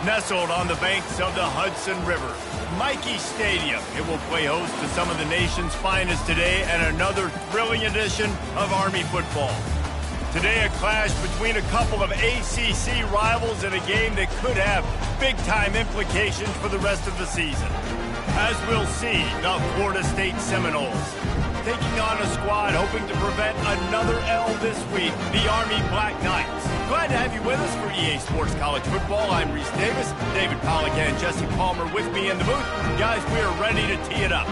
Nestled on the banks of the Hudson River, Michie Stadium. It will play host to some of the nation's finest today and another thrilling edition of Army football. Today, a clash between a couple of ACC rivals in a game that could have big-time implications for the rest of the season. As we'll see, the Florida State Seminoles taking on a squad hoping to prevent another L this week, the Army Black Knights. Glad to have you with us for EA Sports College Football. I'm Reese Davis, David Pollack and Jesse Palmer with me in the booth. Guys, we are ready to tee it up.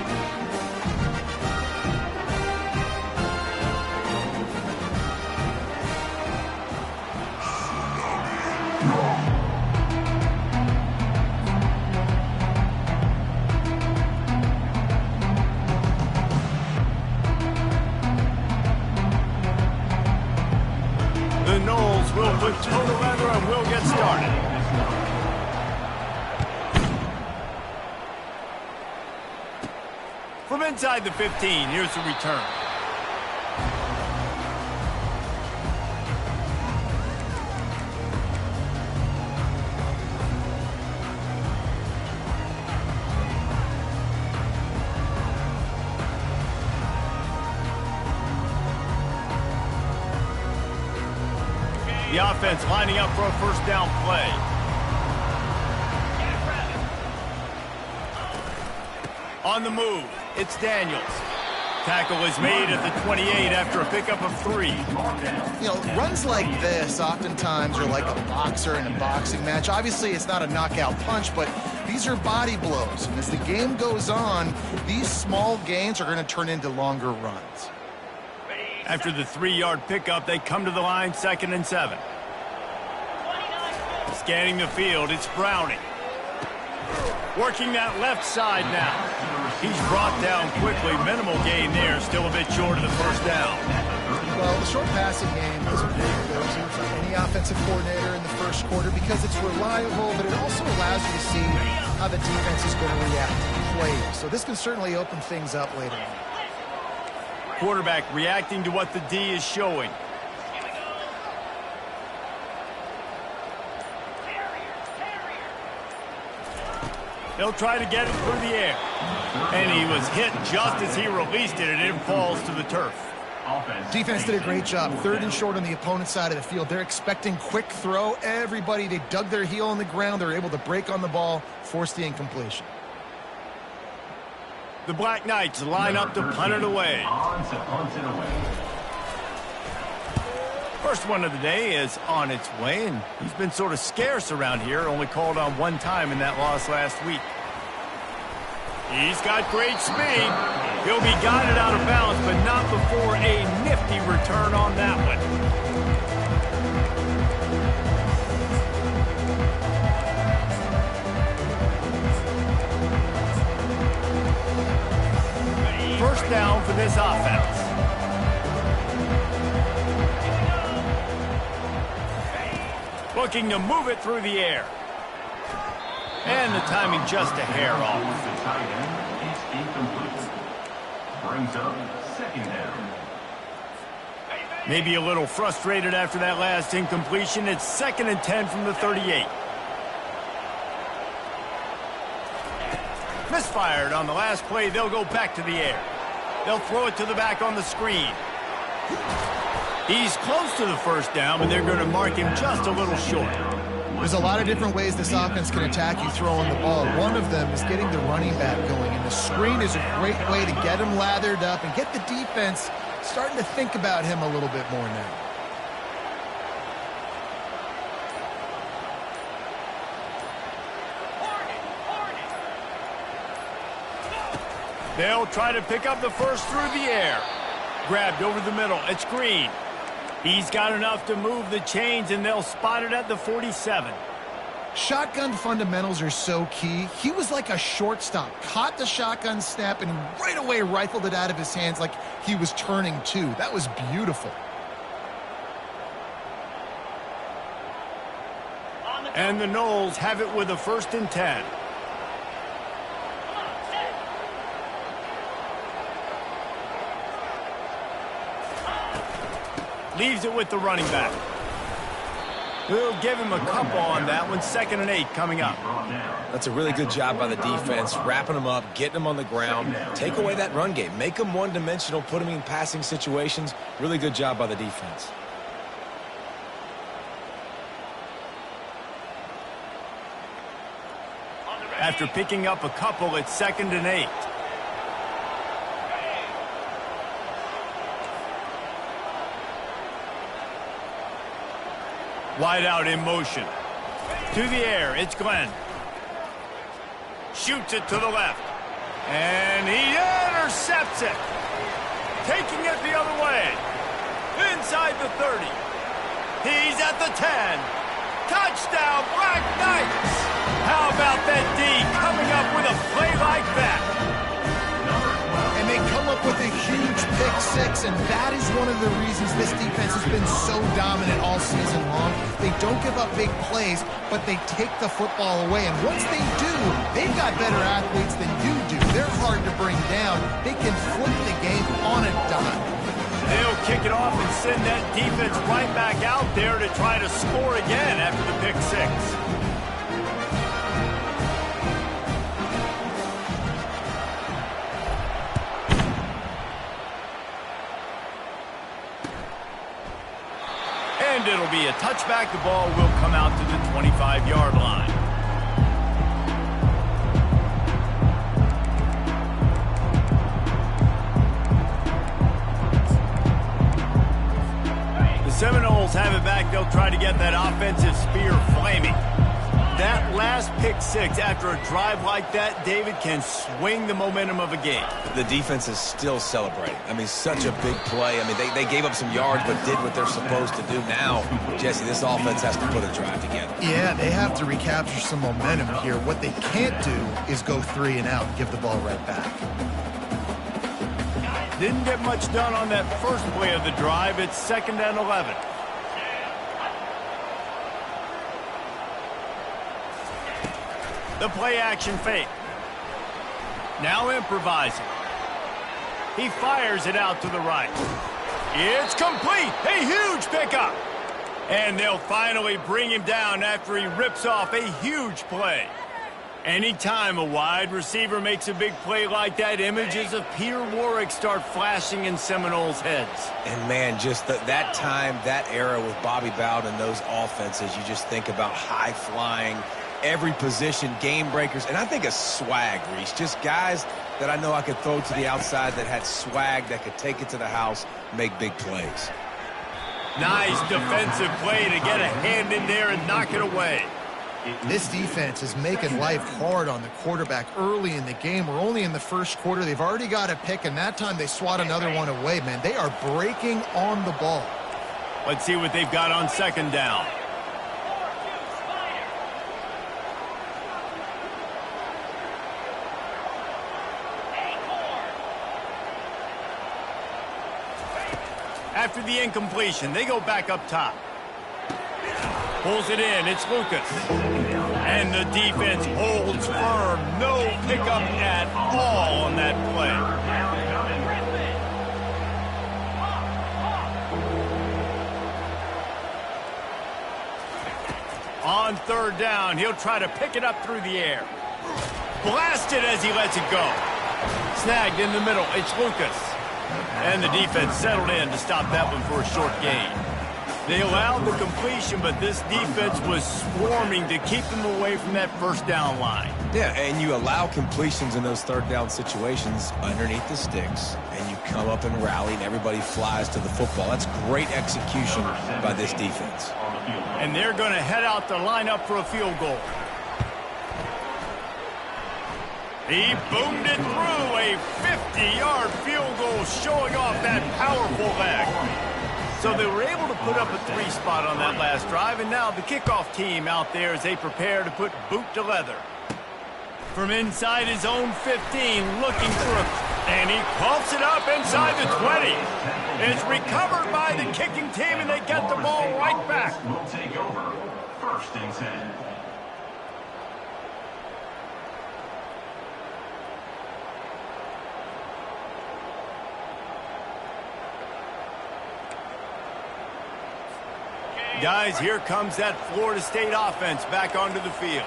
The Noles will put toe to leather and we'll get started. From inside the 15, here's the return. The offense lining up for a first down play. On the move, it's Daniels. Tackle is made at the 28 after a pickup of 3. You know, runs like this oftentimes are like a boxer in a boxing match. Obviously, it's not a knockout punch, but these are body blows. And as the game goes on, these small gains are going to turn into longer runs. After the 3-yard pickup, they come to the line, 2nd and 7. Scanning the field, it's Browning. Working that left side now. He's brought down quickly. Minimal gain there, still a bit short of the first down. Well, the short passing game is a big go-to for any offensive coordinator in the first quarter because it's reliable, but it also allows you to see how the defense is going to react to plays. So this can certainly open things up later on. Quarterback reacting to what the D is showing. They'll try to get it through the air. And he was hit just as he released it, and it falls to the turf. Defense did a great job. 3rd and short on the opponent's side of the field. They're expecting quick throw. Everybody, they dug their heel on the ground. They're able to break on the ball, force the incompletion. The Black Knights line up to punt it away. First one of the day is on its way, and he's been sort of scarce around here, only called on 1 time in that loss last week. He's got great speed. He'll be guided out of bounds, but not before a nifty return on that one. First down for this offense. Looking to move it through the air. And the timing just a hair off. Brings up 2nd down. Maybe a little frustrated after that last incompletion. It's 2nd and 10 from the 38. Misfired on the last play. They'll go back to the air. They'll throw it to the back on the screen. He's close to the first down, but they're going to mark him just a little short. There's a lot of different ways this offense can attack you throwing the ball. One of them is getting the running back going, and the screen is a great way to get him lathered up and get the defense starting to think about him a little bit more now. They'll try to pick up the first through the air. Grabbed over the middle. It's Green. He's got enough to move the chains, and they'll spot it at the 47. Shotgun fundamentals are so key. He was like a shortstop. Caught the shotgun snap and right away rifled it out of his hands like he was turning two. That was beautiful. And the Noles have it with a 1st and 10. Leaves it with the running back. We'll give him a couple on that one. 2nd and 8 coming up. That's a really good job by the defense, wrapping them up, getting them on the ground. Take away that run game. Make them one-dimensional, put them in passing situations. Really good job by the defense. After picking up a couple, it's 2nd and 8. Wide out in motion. To the air, it's Glenn. Shoots it to the left. And he intercepts it. Taking it the other way. Inside the 30. He's at the 10. Touchdown, Black Knights! How about that D coming up with a play like that? And they come up with a huge pick six, and that is one of the reasons this defense has been so dominant all season long. They don't give up big plays, but they take the football away. And once they do, they've got better athletes than you do. They're hard to bring down. They can flip the game on a dime. They'll kick it off and send that defense right back out there to try to score again after the pick six. And it'll be a touchback. The ball will come out to the 25-yard line. Seminoles have it back. They'll try to get that offensive spear flaming. That last pick six after a drive like that, David, can swing the momentum of a game. The defense is still celebrating. I mean, such a big play. I mean, they gave up some yards but did what they're supposed to do. Now, Jesse, this offense has to put a drive together. Yeah, they have to recapture some momentum here. What they can't do is go 3 and out and give the ball right back. Didn't get much done on that first play of the drive. It's 2nd and 11. The play action fake. Now improvising. He fires it out to the right. It's complete. A huge pickup. And they'll finally bring him down after he rips off a huge play. Anytime a wide receiver makes a big play like that, images of Peter Warrick start flashing in Seminoles' heads. And, man, just that time, that era with Bobby Bowden and those offenses, you just think about high-flying, every position, game breakers, and I think a swag, Reese. Just guys that I know I could throw to the outside that had swag, that could take it to the house, make big plays. Nice defensive play to get a hand in there and knock it away. This defense is making life hard on the quarterback early in the game. We're only in the first quarter. They've already got a pick, and that time they swat another one away, man. They are breaking on the ball. Let's see what they've got on 2nd down. After the incompletion, they go back up top. Pulls it in. It's Lucas. And the defense holds firm. No pickup at all on that play. On 3rd down, he'll try to pick it up through the air. Blasted as he lets it go. Snagged in the middle. It's Lucas. And the defense settled in to stop that one for a short gain. They allowed the completion, but this defense was swarming to keep them away from that 1st down line. Yeah, and you allow completions in those 3rd down situations underneath the sticks, and you come up and rally, and everybody flies to the football. That's great execution by this defense. And they're going to head out to line up for a field goal. He boomed it through a 50-yard field goal, showing off that powerful leg. So they were able to put up a 3 spot on that last drive, and now the kickoff team out there as they prepare to put boot to leather. From inside his own 15, looking for a... And he pumps it up inside the 20. It's recovered by the kicking team, and they get the ball right back. Will take over 1st and 10. Guys, here comes that Florida State offense back onto the field.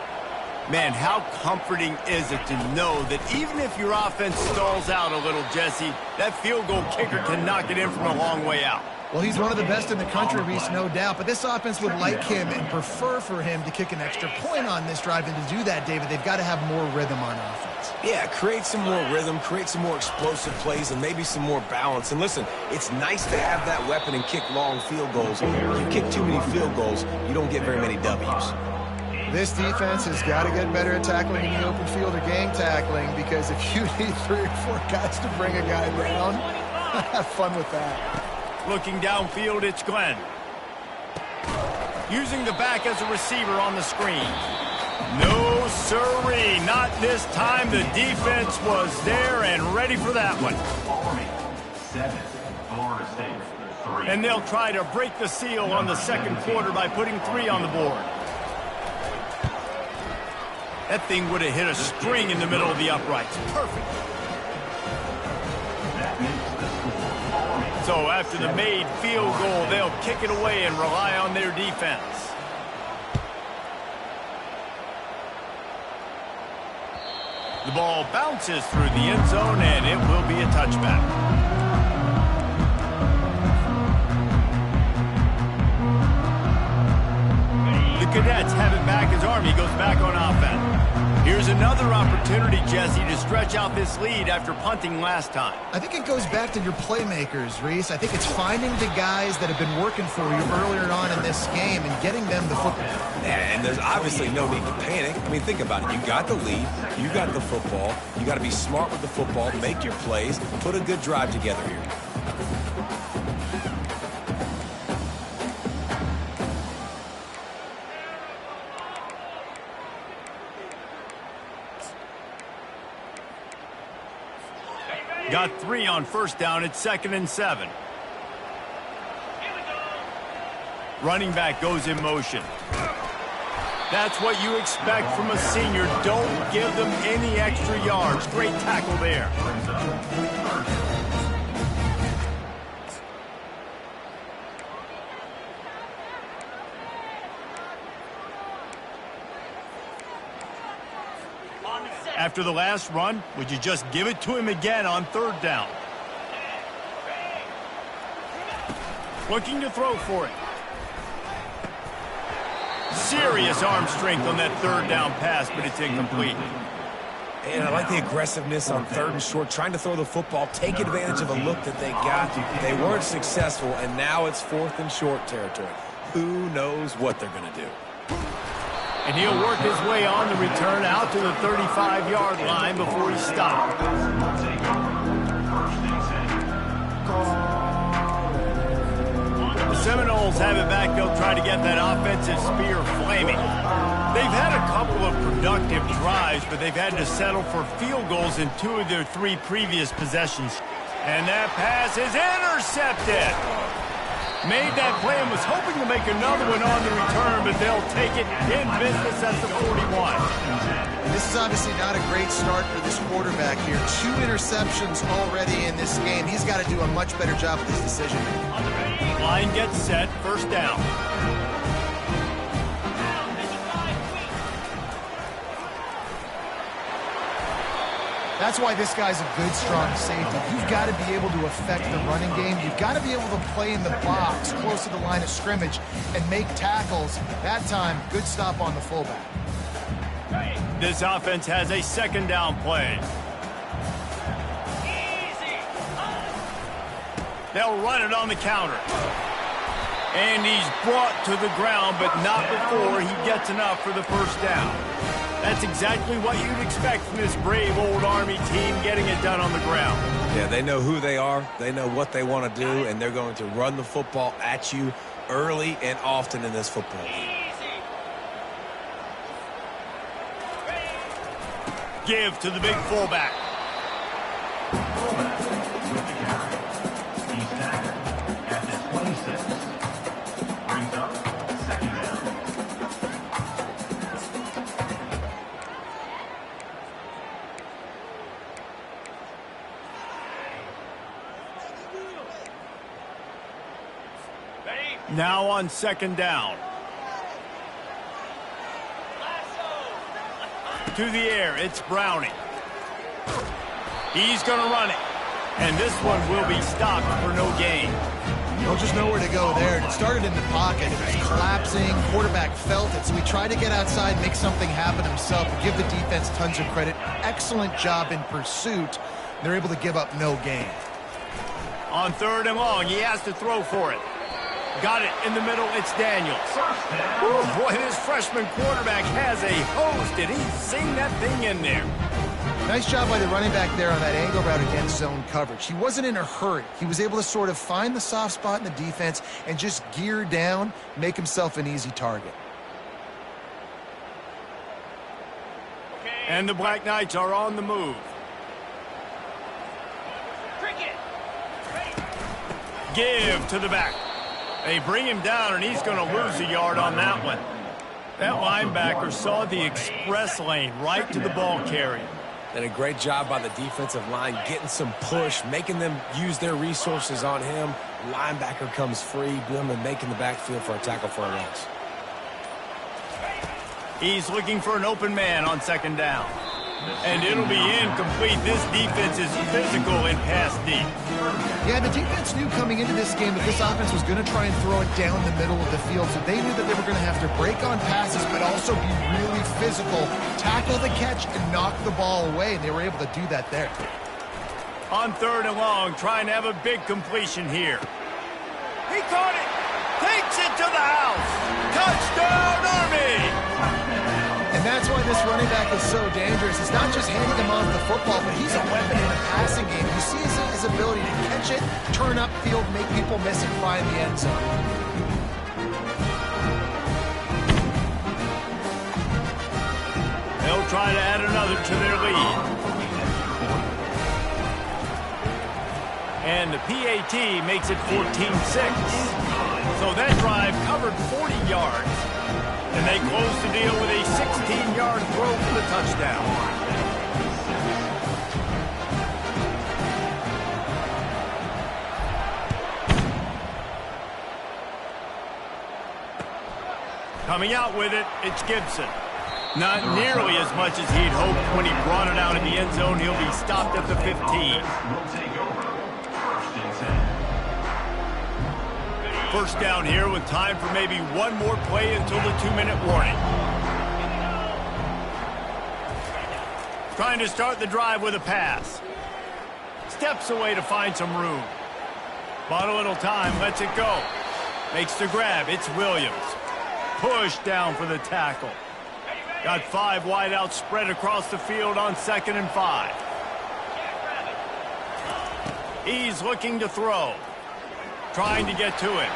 Man, how comforting is it to know that even if your offense stalls out a little, Jesse, that field goal kicker can knock it in from a long way out. Well, he's one of the best in the country, Reese, no doubt. But this offense would like him and prefer for him to kick an extra point on this drive. And to do that, David, they've got to have more rhythm on offense. Yeah, create some more rhythm, create some more explosive plays, and maybe some more balance. And listen, it's nice to have that weapon and kick long field goals. If you kick too many field goals, you don't get very many W's. This defense has got to get better at tackling in the open field or gang tackling, because if you need 3 or 4 guys to bring a guy down, have fun with that. Looking downfield, it's Glenn. Using the back as a receiver on the screen. No, sirree, not this time. The defense was there and ready for that one. Army 7, Florida State 3. And they'll try to break the seal on the second quarter by putting 3 on the board. That thing would have hit a string in the middle of the uprights. Perfect. So after the made field goal, they'll kick it away and rely on their defense. The ball bounces through the end zone, and it will be a touchback. The Cadets have it back as Army goes back on offense. Here's another opportunity, Jesse, to stretch out this lead after punting last time. I think it goes back to your playmakers, Reese. I think it's finding the guys that have been working for you earlier on in this game and getting them the football. And there's obviously no need to panic. I mean, think about it. You got the lead. You got the football. You got to be smart with the football, make your plays, put a good drive together here. Got 3 on first down. It's 2nd and 7. Running back goes in motion. That's what you expect from a senior. Don't give them any extra yards. Great tackle there. After the last run, would you just give it to him again on 3rd down? Looking to throw for it. Serious arm strength on that 3rd down pass, but it's incomplete. And I like the aggressiveness on 3rd and short, trying to throw the football, take advantage of a look that they got. They weren't successful, and now it's 4th and short territory. Who knows what they're going to do? And he'll work his way on the return out to the 35-yard line before he stopped. The Seminoles have it back. They'll try to get that offensive spear flaming. They've had a couple of productive drives, but they've had to settle for field goals in 2 of their 3 previous possessions. And that pass is intercepted. Made that play and was hoping to make another one on the return, but they'll take it in business at the 41. And this is obviously not a great start for this quarterback here. 2 interceptions already in this game. He's got to do a much better job with his decision. Line gets set, 1st down. That's why this guy's a good, strong safety. You've got to be able to affect the running game. You've got to be able to play in the box close to the line of scrimmage and make tackles. That time, good stop on the fullback. This offense has a 2nd down play. They'll run it on the counter. And he's brought to the ground, but not before he gets enough for the 1st down. That's exactly what you'd expect from this brave old Army team, getting it done on the ground. Yeah, they know who they are, they know what they want to do, and they're going to run the football at you early and often in this football game. Give to the big fullback. He's tackled at the 26. Brings up 2nd down. Now on second down. To the air, it's Browning. He's going to run it. And this one will be stopped for no gain. Well, just nowhere to go there. It started in the pocket. It was collapsing. Quarterback felt it, so he tried to get outside, make something happen himself, give the defense tons of credit. Excellent job in pursuit. They're able to give up no gain. On third and long, he has to throw for it. Got it in the middle, it's Daniels. Ooh, boy, this freshman quarterback has a host, and he's seen that thing in there. Nice job by the running back there on that angle route against zone coverage. He wasn't in a hurry. He was able to sort of find the soft spot in the defense and just gear down, make himself an easy target. And the Black Knights are on the move. Give to the back. They bring him down, and he's going to lose a yard on that one. That linebacker saw the express lane right to the ball carrier. And a great job by the defensive line, getting some push, making them use their resources on him. Linebacker comes free, boom, and making the backfield for a tackle for a loss. He's looking for an open man on second down. And it'll be incomplete. This defense is physical in pass deep. Yeah, the defense knew coming into this game that this offense was going to try and throw it down the middle of the field, so they knew that they were going to have to break on passes but also be really physical, tackle the catch, and knock the ball away, and they were able to do that there. On third and long, trying to have a big completion here. He caught it! Takes it to the house! Touchdown, Army! And that's why this running back is so dangerous. It's not just handing him off the football, but he's a weapon in the passing game. You see his ability to catch it, turn upfield, make people miss, and find the end zone. They'll try to add another to their lead. And the PAT makes it 14-6. So that drive covered 40 yards. And they close the deal with a 16-yard throw for the touchdown. Coming out with it, it's Gibson. Not nearly as much as he'd hoped when he brought it out in the end zone. He'll be stopped at the 15. First down here with time for maybe one more play until the 2-minute warning. Trying to start the drive with a pass. Steps away to find some room. Bought a little time, lets it go. Makes the grab, it's Williams. Push down for the tackle. Got 5 wideouts spread across the field on 2nd and 5. He's looking to throw. Trying to get to it.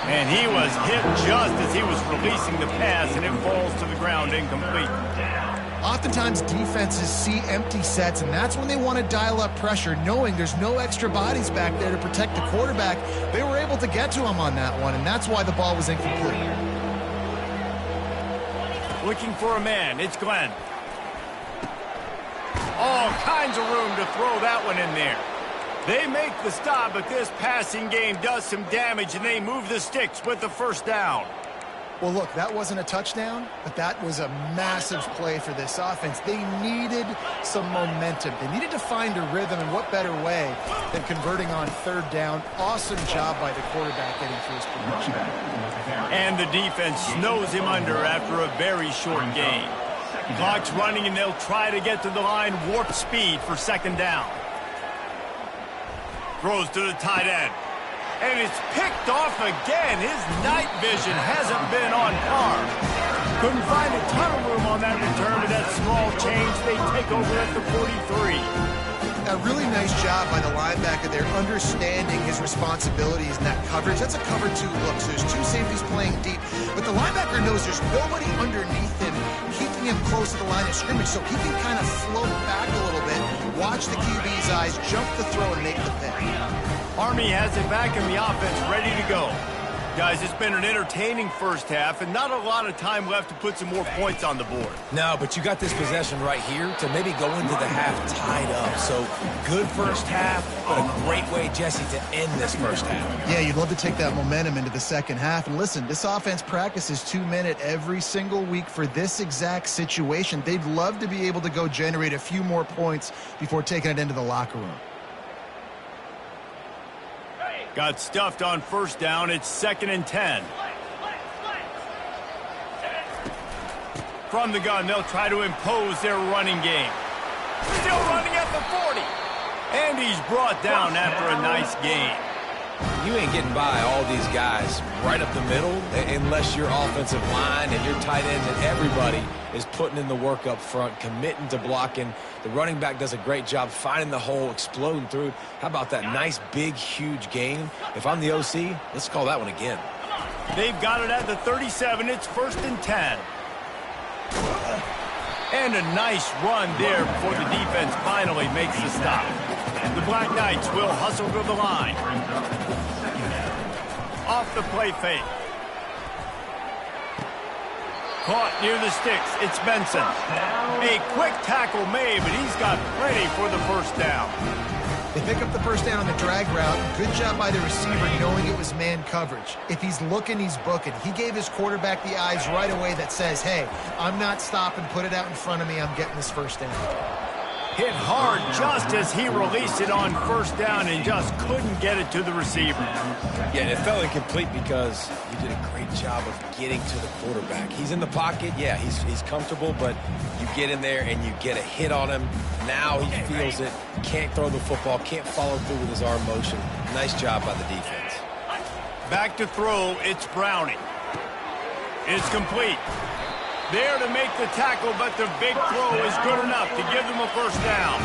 And he was hit just as he was releasing the pass, and it falls to the ground incomplete. Oftentimes defenses see empty sets, and that's when they want to dial up pressure, knowing there's no extra bodies back there to protect the quarterback. They were able to get to him on that one, and that's why the ball was incomplete. Looking for a man, it's Glenn. All kinds of room to throw that one in there. They make the stop, but this passing game does some damage, and they move the sticks with the first down. Well, look, that wasn't a touchdown, but that was a massive play for this offense. They needed some momentum. They needed to find a rhythm, and what better way than converting on third down. Awesome job by the quarterback getting through his progression. And the defense snows him under after a very short gain. Clock's running, and they'll try to get to the line warp speed for second down. Throws to the tight end. And it's picked off again. His night vision hasn't been on par. Couldn't find a ton of room on that return, but that small change, they take over at the 43. A really nice job by the linebacker there, understanding his responsibilities in that coverage. That's a cover 2 look, so there's 2 safeties playing deep. But the linebacker knows there's nobody underneath him, keeping him close to the line of scrimmage, so he can kind of float back a little bit, watch the QB's eyes, jump the throw, and make the pick. Army has it back in the offense, ready to go. Guys, it's been an entertaining first half and not a lot of time left to put some more points on the board. No, but you got this possession right here to maybe go into the half tied up. So good first half, but a great way, Jesse, to end this first half. Yeah, you'd love to take that momentum into the second half. And listen, this offense practices 2 minute every single week for this exact situation. They'd love to be able to go generate a few more points before taking it into the locker room. Got stuffed on first down. It's 2nd and 10. From the gun, they'll try to impose their running game. Still running at the 40. And he's brought down after a nice gain. You ain't getting by all these guys right up the middle unless your offensive line and your tight ends and everybody is putting in the work up front, committing to blocking. The running back does a great job finding the hole, exploding through. How about that nice, big, huge gain? If I'm the OC, let's call that one again. They've got it at the 37. It's 1st and 10. And a nice run there before the defense finally makes the stop. The Black Knights will hustle to the line. Off the play fake. Caught near the sticks. It's Benson. A quick tackle made, but he's got plenty for the first down. They pick up the first down on the drag route. Good job by the receiver knowing it was man coverage. If he's looking, he's booking. He gave his quarterback the eyes right away that says, hey, I'm not stopping. Put it out in front of me. I'm getting this first down. Hit hard just as he released it on first down and just couldn't get it to the receiver. Yeah, it felt incomplete because you did a great job of getting to the quarterback. He's in the pocket. Yeah, he's comfortable, but you get in there and you get a hit on him. Now he feels it. Can't throw the football. Can't follow through with his arm motion. Nice job by the defense. Back to throw. It's Browning. It's complete. There to make the tackle, but the big throw is good enough to give them a first down.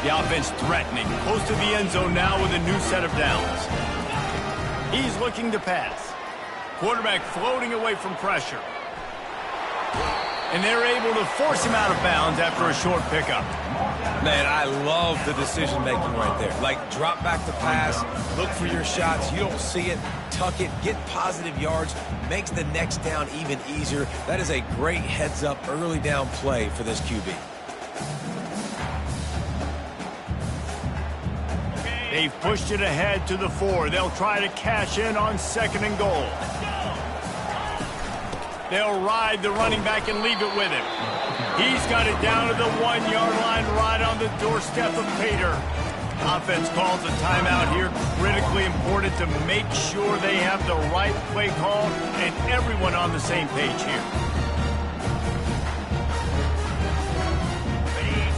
The offense threatening, close to the end zone now with a new set of downs. He's looking to pass. Quarterback floating away from pressure. And they're able to force him out of bounds after a short pickup. Man, I love the decision-making right there. Like, drop back the pass, look for your shots. You don't see it, tuck it, get positive yards, makes the next down even easier. That is a great heads-up early down play for this QB. They've pushed it ahead to the 4. They'll try to cash in on 2nd and goal. They'll ride the running back and leave it with him. He's got it down to the 1-yard line right on the doorstep of Pater. Offense calls a timeout here. Critically important to make sure they have the right play call and everyone on the same page here.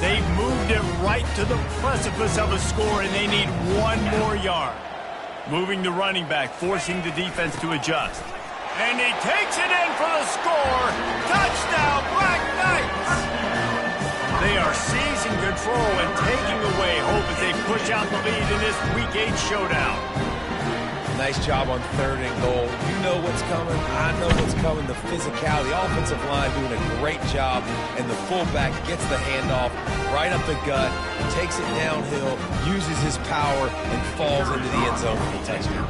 They've moved it right to the precipice of a score, and they need 1 more yard. Moving the running back, forcing the defense to adjust. And he takes it in for the score. Touchdown, Black Knights! They are seizing control and taking away hope as they push out the lead in this Week 8 showdown. Nice job on 3rd and goal. You know what's coming. I know what's coming. The physicality, the offensive line doing a great job, and the fullback gets the handoff right up the gut, takes it downhill, uses his power, and falls into the end zone for the touchdown.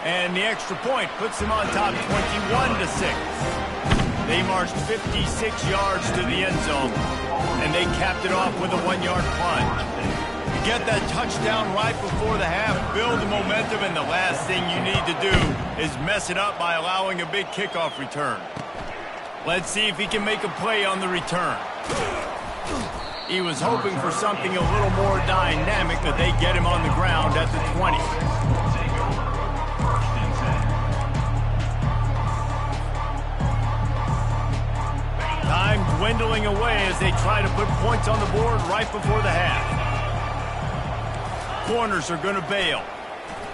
And the extra point puts them on top 21-6. They marched 56 yards to the end zone, and they capped it off with a 1-yard plunge. You get that touchdown right before the half, build the momentum, and the last thing you need to do is mess it up by allowing a big kickoff return. Let's see if he can make a play on the return. He was hoping for something a little more dynamic, but they get him on the ground at the 20. Time dwindling away as they try to put points on the board right before the half. Corners are going to bail.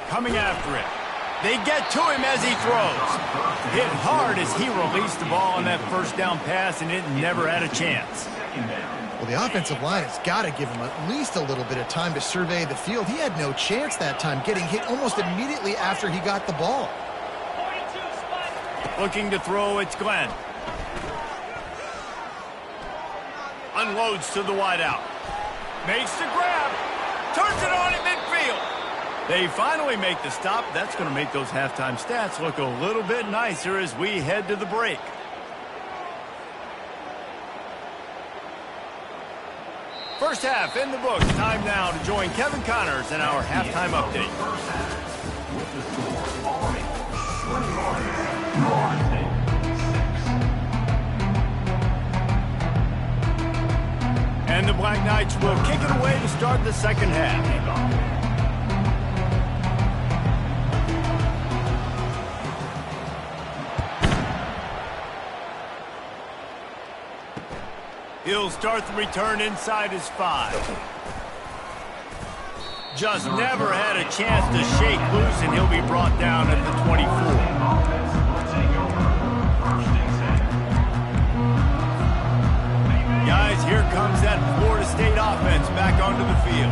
Coming after it. They get to him as he throws. Hit hard as he released the ball on that first down pass, and it never had a chance. Well, the offensive line has got to give him at least a little bit of time to survey the field. He had no chance that time, getting hit almost immediately after he got the ball. Looking to throw, it's Glenn. Unloads to the wideout. Makes the grab. Turns it on at midfield. They finally make the stop. That's going to make those halftime stats look a little bit nicer as we head to the break. First half in the books. Time now to join Kevin Connors in our halftime update. First half with the score, Army 21, Florida State 6. And the Black Knights will kick it away to start the second half. He'll start the return inside his 5. Just never had a chance to shake loose, and he'll be brought down at the 24. Offense will take over. First and 10. Guys, here comes that Florida State offense back onto the field.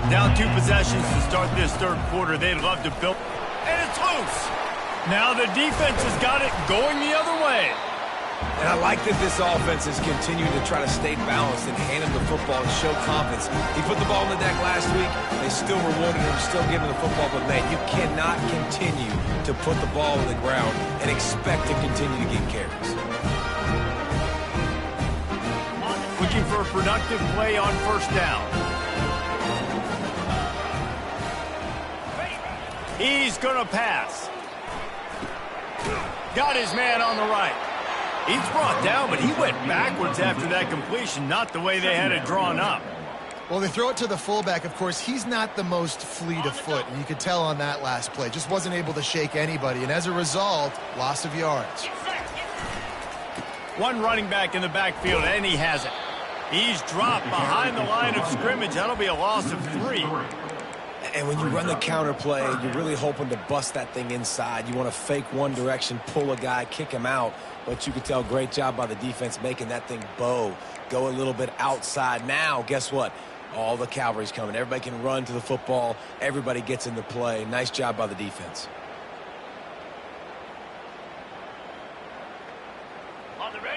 Down 2 possessions to start this third quarter. They'd love to build. And it's loose. Now the defense has got it going the other way. And I like that this offense is continuing to try to stay balanced and hand him the football and show confidence. He put the ball on the deck last week. They still rewarded him, still giving him the football. But, man, you cannot continue to put the ball on the ground and expect to continue to get carries. Looking for a productive play on first down. He's going to pass. Got his man on the right. He's brought down, but he went backwards after that completion, not the way they had it drawn up. Well, they throw it to the fullback. Of course, he's not the most fleet of foot, and you could tell on that last play. Just wasn't able to shake anybody, and as a result, loss of yards. One running back in the backfield, and he has it. He's dropped behind the line of scrimmage. That'll be a loss of 3. And when you run the counter play, you're really hoping to bust that thing inside. You want to fake one direction, pull a guy, kick him out. But you could tell, great job by the defense making that thing bow, go a little bit outside. Now, guess what? All the cavalry's coming. Everybody can run to the football. Everybody gets into play. Nice job by the defense.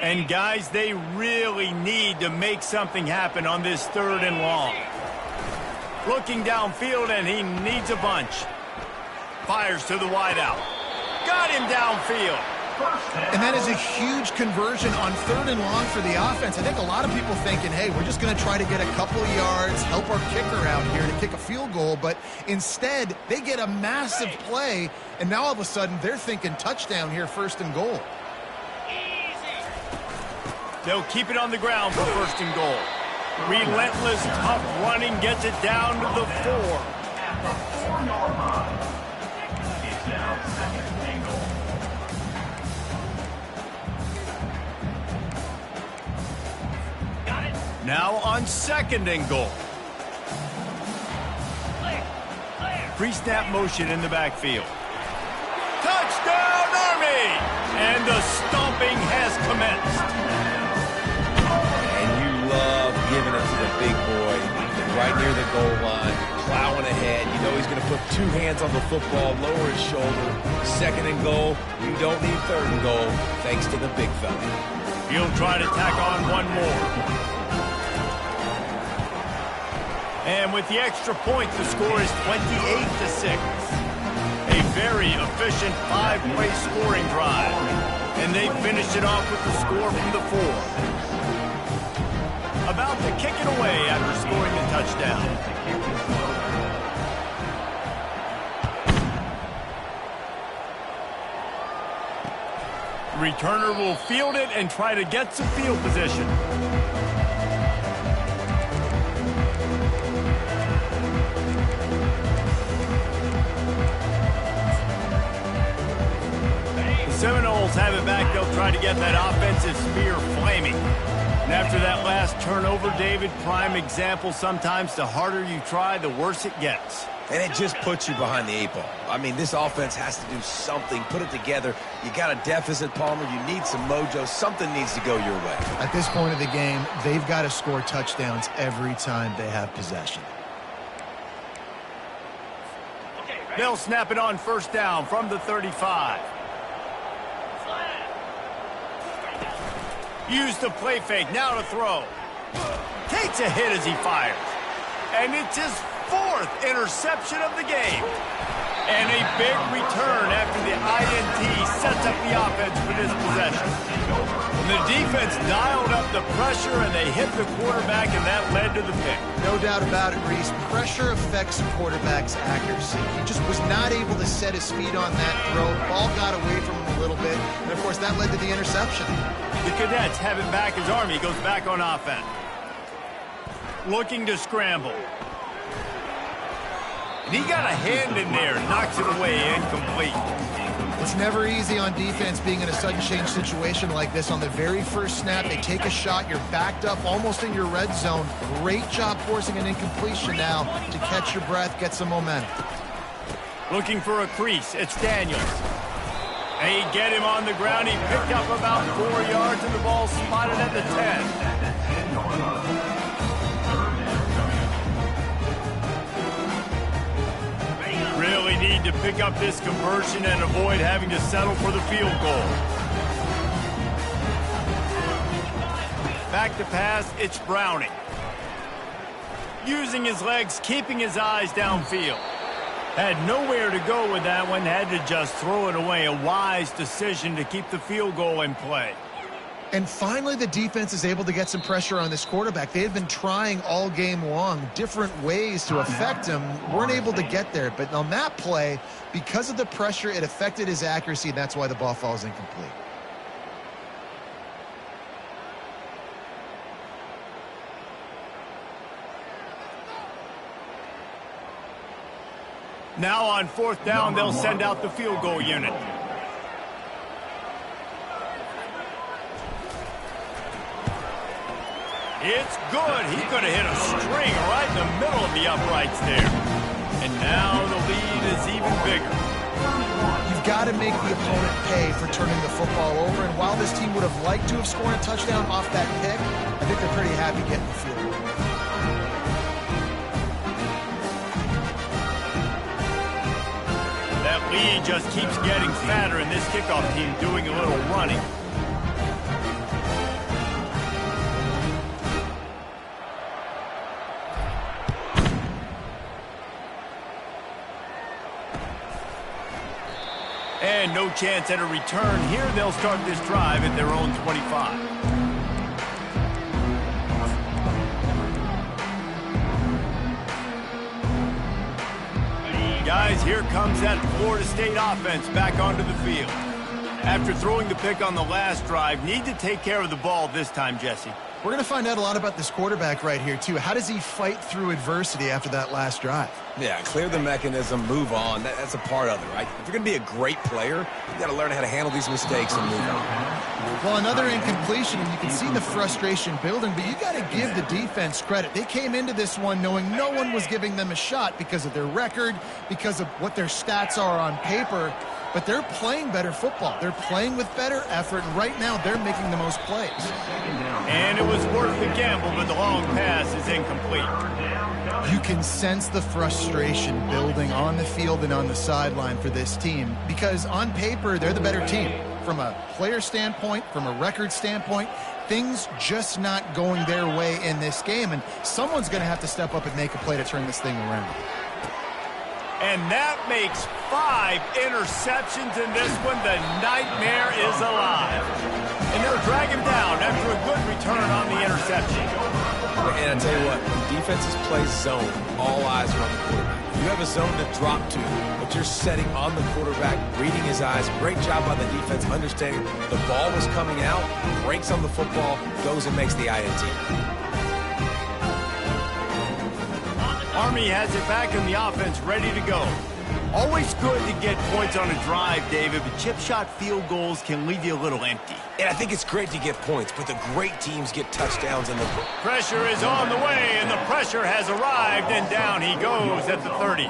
And, guys, they really need to make something happen on this 3rd and long. Looking downfield, and he needs a bunch. Fires to the wideout. Got him downfield. And that is a huge conversion on 3rd and long for the offense. I think a lot of people thinking, hey, we're just going to try to get a couple of yards, help our kicker out here to kick a field goal. But instead, they get a massive play, and now all of a sudden they're thinking touchdown here, 1st and goal. They'll keep it on the ground for 1st and goal. Relentless, tough running gets it down to the 4. At the 4-yard line. It's now 2nd and goal. Now on 2nd and goal. Pre-snap motion in the backfield. Touchdown, Army! And the stomping has commenced. And you love giving it to the big boy right near the goal line, plowing ahead. You know he's going to put 2 hands on the football, lower his shoulder. 2nd and goal. You don't need 3rd and goal, thanks to the big fella. He'll try to tack on one more. And with the extra point, the score is 28-6. A very efficient 5-play scoring drive. And they finished it off with the score from the 4. About to kick it away after scoring the touchdown. Returner will field it and try to get some field position. Seminoles have it back. They'll try to get that offensive spear flaming. And after that last turnover, David, prime example, sometimes the harder you try, the worse it gets. And it just puts you behind the 8 ball. I mean, this offense has to do something, put it together. You got a deficit, Palmer. You need some mojo. Something needs to go your way. At this point of the game, they've got to score touchdowns every time they have possession. They'll snap it on 1st down from the 35. Use the play fake, now to throw. Takes a hit as he fires. And it's his 4th interception of the game. And a big return after the INT sets up the offense for this possession. And the defense dialed up the pressure, and they hit the quarterback, and that led to the pick. No doubt about it, Reese. Pressure affects a quarterback's accuracy. He just was not able to set his feet on that throw. The ball got away from him a little bit, and, of course, that led to the interception. The Cadets have it back as Army goes back on offense. Looking to scramble. And he got a hand in there, knocks it away, incomplete. It's never easy on defense being in a sudden change situation like this. On the very first snap, they take a shot. You're backed up almost in your red zone. Great job forcing an incompletion now to catch your breath, get some momentum. Looking for a crease. It's Daniels. They get him on the ground. He picked up about 4 yards, and the ball spotted at the 10. Really need to pick up this conversion and avoid having to settle for the field goal. Back to pass, it's Browning. Using his legs, keeping his eyes downfield. Had nowhere to go with that one, had to just throw it away. A wise decision to keep the field goal in play. And finally, the defense is able to get some pressure on this quarterback. They had been trying all game long different ways to affect him. Weren't able to get there. But on that play, because of the pressure, it affected his accuracy, and that's why the ball falls incomplete. Now on 4th down, they'll send out the field goal unit. It's good. He could have hit a string right in the middle of the uprights there. And now the lead is even bigger. You've got to make the opponent pay for turning the football over. And while this team would have liked to have scored a touchdown off that pick, I think they're pretty happy getting the field goal. That lead just keeps getting fatter, and this kickoff team doing a little running. And no chance at a return here. They'll start this drive at their own 25. Guys, here comes that Florida State offense back onto the field. After throwing the pick on the last drive, need to take care of the ball this time, Jesse. We're going to find out a lot about this quarterback right here, too. How does he fight through adversity after that last drive? Yeah, clear the mechanism, move on. That's a part of it, right? If you're going to be a great player, you got to learn how to handle these mistakes and move on. Well, another incompletion, and you can see the frustration building, but you got to give the defense credit. They came into this one knowing no one was giving them a shot because of their record, because of what their stats are on paper, but they're playing better football. They're playing with better effort, and right now they're making the most plays. And it was worth the gamble, but the long pass is incomplete. You can sense the frustration building on the field and on the sideline for this team because on paper, they're the better team. From a player standpoint, from a record standpoint, things just not going their way in this game, and someone's going to have to step up and make a play to turn this thing around. And that makes 5 interceptions in this one. The nightmare is alive. And they'll drag him down after a good return on the interception. And I tell you what, when defenses play zone, all eyes are on the quarterback. You have a zone to drop to, but you're setting on the quarterback, reading his eyes. Great job by the defense, understanding the ball was coming out, breaks on the football, goes and makes the INT. Army has it back in the offense, ready to go. Always good to get points on a drive, David, but chip shot field goals can leave you a little empty. And I think it's great to get points, but the great teams get touchdowns in the... Pressure is on the way, and the pressure has arrived, and down he goes at the 30.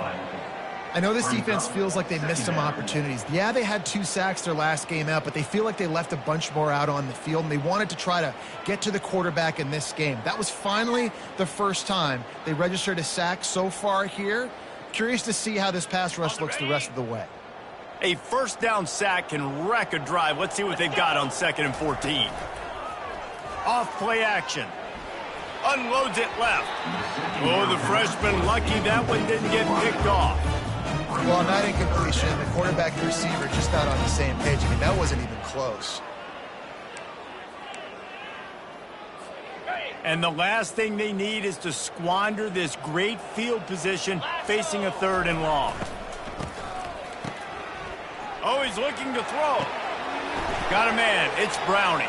I know this defense feels like they missed some opportunities. Yeah, they had 2 sacks their last game out, but they feel like they left a bunch more out on the field, and they wanted to try to get to the quarterback in this game. That was finally the first time they registered a sack so far here. Curious to see how this pass rush looks the rest of the way. A first down sack can wreck a drive. Let's see what they've got on 2nd and 14. Off play action. unloads it left. Oh, the freshman lucky that one didn't get picked off. Well, on that incompletion, the quarterback and receiver just not on the same page. I mean, that wasn't even close. And the last thing they need is to squander this great field position facing a 3rd and long. Oh, he's looking to throw. Got a man. It's Browning.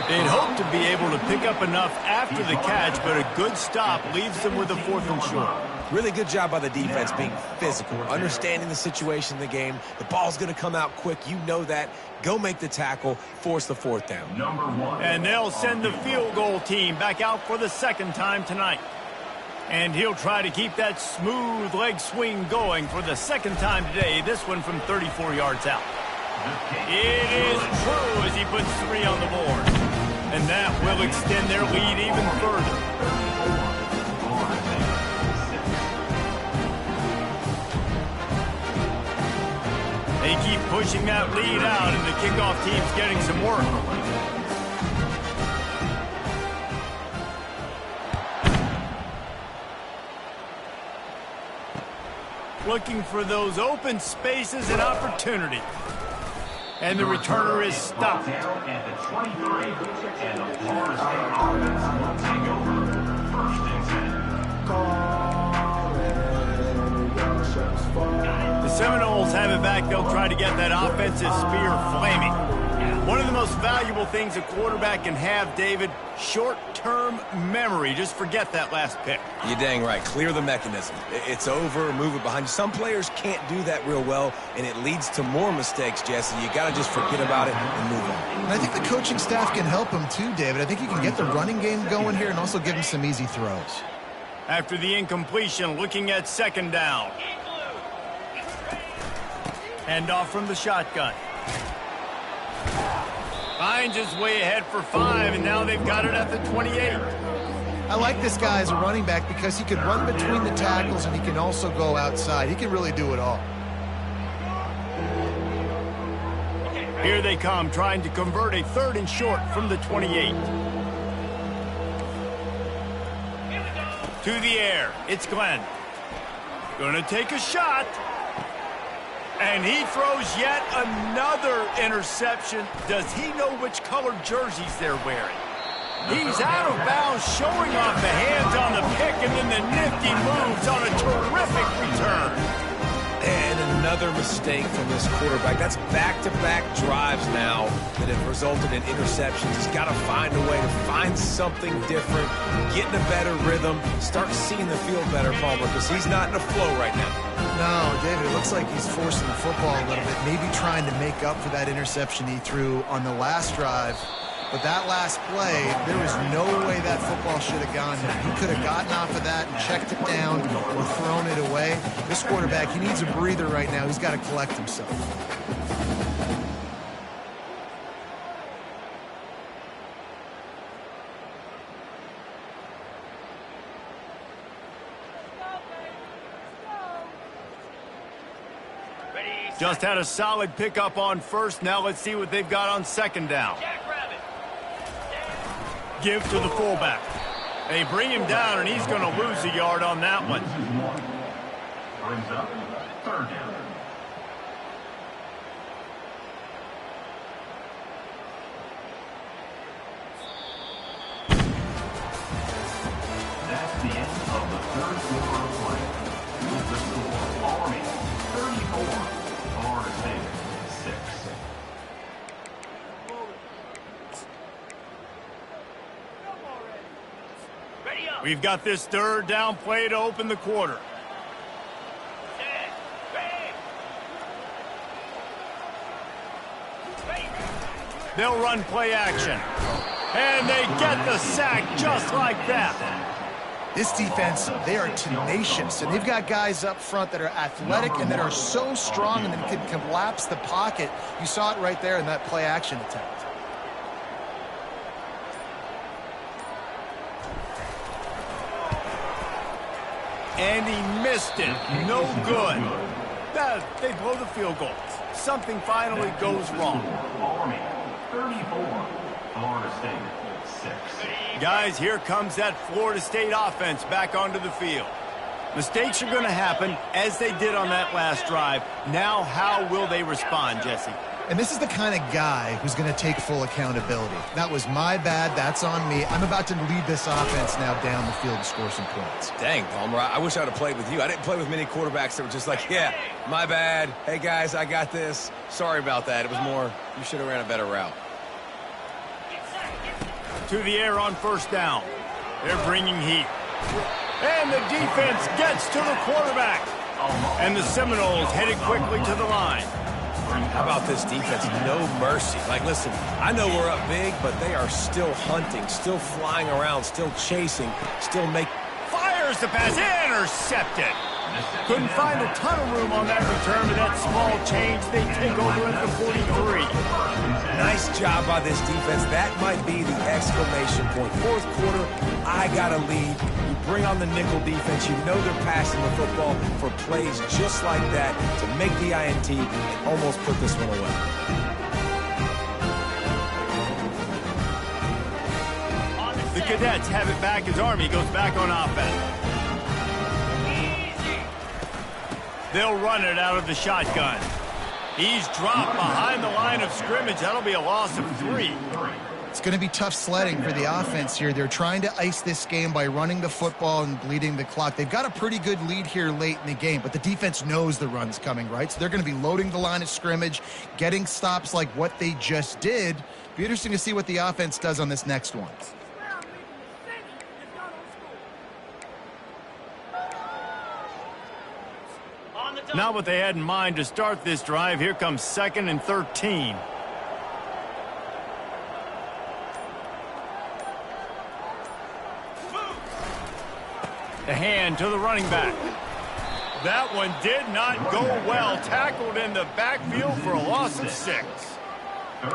They'd hope to be able to pick up enough after the catch, but a good stop leaves them with a 4th and short. Really good job by the defense being physical, understanding the situation in the game. The ball's going to come out quick. You know that. Go make the tackle, force the 4th down. And they'll send the field goal team back out for the 2nd time tonight. And he'll try to keep that smooth leg swing going for the 2nd time today, this one from 34 yards out. It is true as he puts 3 on the board. And that will extend their lead even further. They keep pushing that lead out, and the kickoff team's getting some work. Looking for those open spaces and opportunity. And the returner is stopped. And the 23, and the Florida State offense will take over 1st and 10. The Seminoles have it back. They'll try to get that offensive spear flaming. One of the most valuable things a quarterback can have, David, short-term memory. Just forget that last pick. You're dang right. Clear the mechanism. It's over, move it behind you. Some players can't do that real well, and it leads to more mistakes, Jesse. You got to just forget about it and move on. And I think the coaching staff can help him too, David. I think you can get the running game going here and also give him some easy throws. After the incompletion, looking at 2nd down. Hand off from the shotgun. Finds his way ahead for 5, and now they've got it at the 28. I like this guy as a running back because he can run between the tackles and he can also go outside. He can really do it all. Here they come, trying to convert a 3rd and short from the 28. To the air, it's Glenn. Gonna take a shot. And he throws yet another interception. Does he know which colored jerseys they're wearing? He's out of bounds, showing off the hands on the pick, and then the nifty moves on a terrific return. And another mistake from this quarterback. That's back-to-back drives now that have resulted in interceptions. He's got to find a way to find something different, get in a better rhythm, start seeing the field better, Palmer, because he's not in a flow right now. No, David, it looks like he's forcing the football a little bit, maybe trying to make up for that interception he threw on the last drive. But that last play, there was no way that football should have gone there. He could have gotten off of that and checked it down or thrown it away. This quarterback, he needs a breather right now. He's got to collect himself. Just had a solid pickup on 1st. Now let's see what they've got on 2nd down. Give to the fullback. They bring him down, and he's going to lose a yard on that one. Brings up 3rd down. That's the end of the 3rd quarter of play. With the score, Army 34, Florida State 6. We've got this 3rd down play to open the quarter. They'll run play action. And they get the sack just like that. This defense, they are tenacious, and they've got guys up front that are athletic and that are so strong and that can collapse the pocket. You saw it right there in that play action attempt. And he missed it. No good. They blow the field goal. Something finally goes wrong. Army 34, Florida State, 6. Guys, here comes that Florida State offense back onto the field. Mistakes are going to happen, as they did on that last drive. Now, how will they respond, Jesse? And this is the kind of guy who's going to take full accountability. That was my bad. That's on me. I'm about to lead this offense now down the field and score some points. Dang, Palmer, I wish I would have played with you. I didn't play with many quarterbacks that were just like, yeah, my bad. Hey, guys, I got this. Sorry about that. It was more, you should have ran a better route. To the air on first down. They're bringing heat. And the defense gets to the quarterback. And the Seminoles headed quickly to the line. How about this defense? No mercy. Like, listen, I know we're up big, but they are still hunting, still flying around, still chasing, still Fires the pass. Intercepted. Couldn't find a ton of room on that return, but that small change, they take over at the 43. Nice job by this defense. That might be the exclamation point. Fourth quarter, I got a lead. You bring on the nickel defense. You know they're passing the football for plays just like that to make the INT and almost put this one away. The Cadets have it back as Army goes back on offense. They'll run it out of the shotgun. He's dropped behind the line of scrimmage. That'll be a loss of 3. It's going to be tough sledding for the offense here. They're trying to ice this game by running the football and bleeding the clock. They've got a pretty good lead here late in the game, but the defense knows the run's coming, right? So they're going to be loading the line of scrimmage, getting stops like what they just did. Be interesting to see what the offense does on this next one. Not what they had in mind to start this drive. Here comes 2nd and 13. The hand to the running back. That one did not go well. Tackled in the backfield for a loss of 6.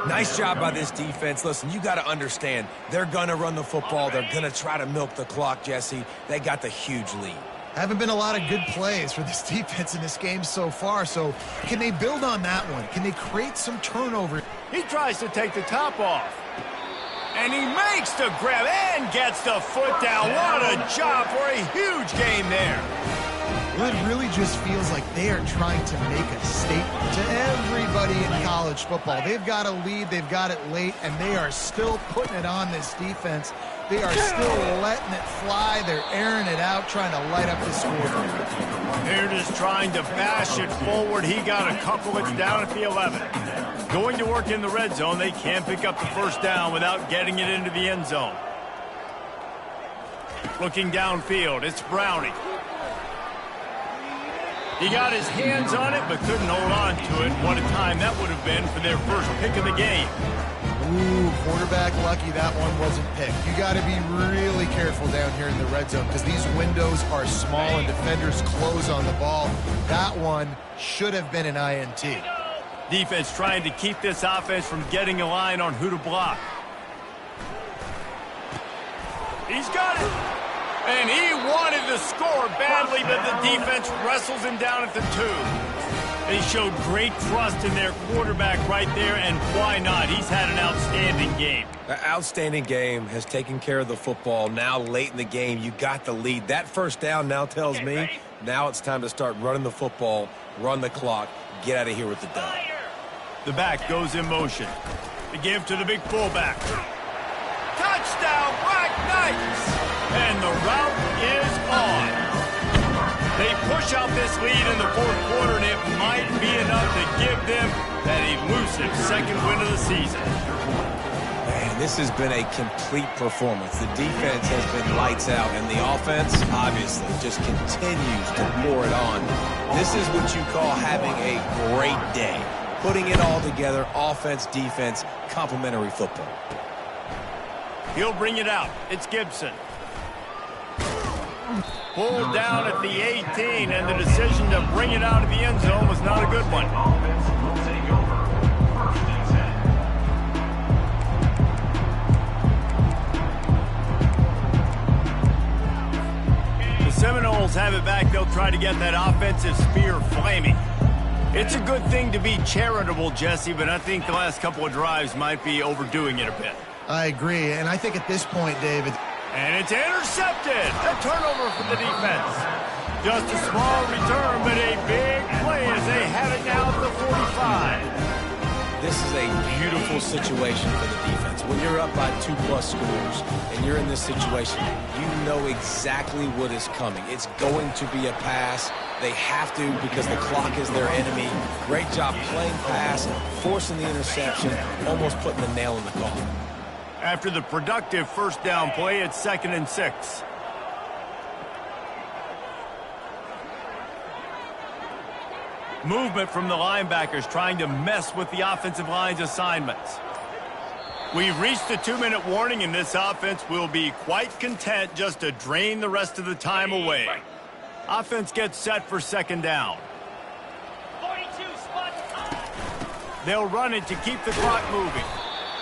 Nice job by this defense. Listen, you got to understand, they're going to run the football. They're going to try to milk the clock, Jesse. They got the huge lead. Haven't been a lot of good plays for this defense in this game so far, so can they build on that one? Can they create some turnover? He tries to take the top off. And he makes the grab and gets the foot down. What a job for a huge game there. Well, it really just feels like they are trying to make a statement to everybody in college football. They've got a lead, they've got it late, and they are still putting it on this defense. They are still letting it fly. They're airing it out, trying to light up the score. They're just trying to bash it forward. He got a couple. It's down at the 11. Going to work in the red zone. They can't pick up the first down without getting it into the end zone. Looking downfield, it's Browning. He got his hands on it, but couldn't hold on to it. What a time that would have been for their first pick of the game. Ooh, quarterback lucky that one wasn't picked. You got to be really careful down here in the red zone because these windows are small and defenders close on the ball. That one should have been an INT. Defense trying to keep this offense from getting a line on who to block. He's got it. And he wanted to score badly, but the defense wrestles him down at the 2. They showed great trust in their quarterback right there, and why not? He's had an outstanding game. An outstanding game, has taken care of the football. Now late in the game, you got the lead. That first down now tells me now it's time to start running the football, run the clock, get out of here with the dub. The back goes in motion. The give to the big fullback. Touchdown, Black Knights! And the route is on. They push out this lead in the fourth quarter, and it might be enough to give them that elusive second win of the season. Man, this has been a complete performance. The defense has been lights out, and the offense, obviously, just continues to pour it on. This is what you call having a great day. Putting it all together, offense, defense, complementary football. He'll bring it out. It's Gibson. Pulled down at the 18, and the decision to bring it out of the end zone was not a good one. The Seminoles have it back. They'll try to get that offensive spear flaming. It's a good thing to be charitable, Jesse, but I think the last couple of drives might be overdoing it a bit. I agree, and I think at this point, David. And it's intercepted. A turnover for the defense. Just a small return, but a big play as they have it now at the 45. This is a beautiful situation for the defense. When you're up by 2+ scores and you're in this situation, you know exactly what is coming. It's going to be a pass. They have to because the clock is their enemy. Great job playing pass, forcing the interception, almost putting the nail in the coffin. After the productive first down play, it's 2nd and 6. Movement from the linebackers trying to mess with the offensive line's assignments. We've reached the 2-minute warning, and this offense will be quite content just to drain the rest of the time away. Offense gets set for 2nd down. 42 spot. They'll run it to keep the clock moving.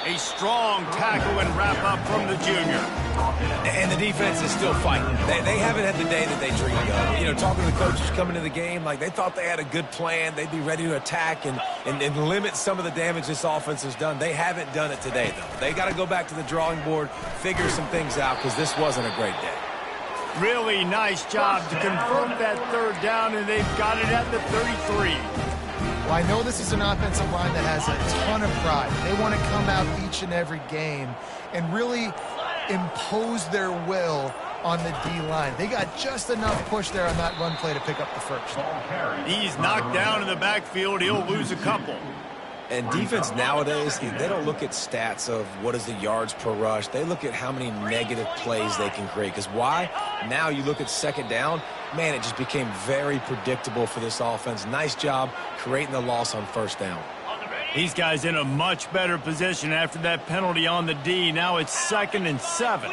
A strong tackle and wrap-up from the junior. And the defense is still fighting. They haven't had the day that they dreamed of. You know, talking to the coaches coming to the game, like they thought they had a good plan. They'd be ready to attack and limit some of the damage this offense has done. They haven't done it today, though. They got to go back to the drawing board, figure some things out, because this wasn't a great day. Really nice job to convert that 3rd down, and they've got it at the 33. Well, I know this is an offensive line that has a ton of pride. They want to come out each and every game and really impose their will on the D-line. They got just enough push there on that run play to pick up the first. He's knocked down in the backfield. He'll lose a couple. And defense nowadays, they don't look at stats of what is the yards per rush. They look at how many negative plays they can create. Because why? Now you look at 2nd down, man, it just became very predictable for this offense. Nice job creating the loss on 1st down. These guys in a much better position after that penalty on the D. Now it's 2nd and 7.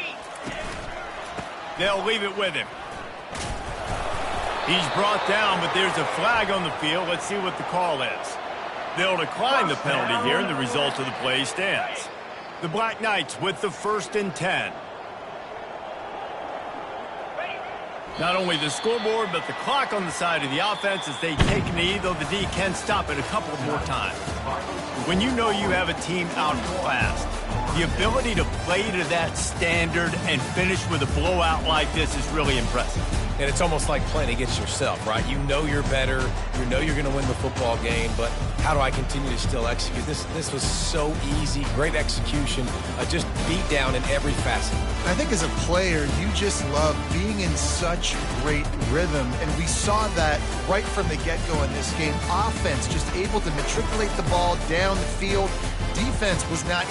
They'll leave it with him. He's brought down, but there's a flag on the field. Let's see what the call is. They'll decline the penalty here, and the result of the play stands. The Black Knights with the 1st and 10. Not only the scoreboard, but the clock on the side of the offense as they take a knee, though the D can stop it a couple more times. When you know you have a team outclassed, the ability to play to that standard and finish with a blowout like this is really impressive. And it's almost like playing against yourself, right? You know you're better. You know you're going to win the football game, but how do I continue to still execute? This was so easy. Great execution. Just beat down in every facet. I think as a player, you just love being in such great rhythm, and we saw that right from the get-go in this game. Offense just able to matriculate the ball down the field. Defense was not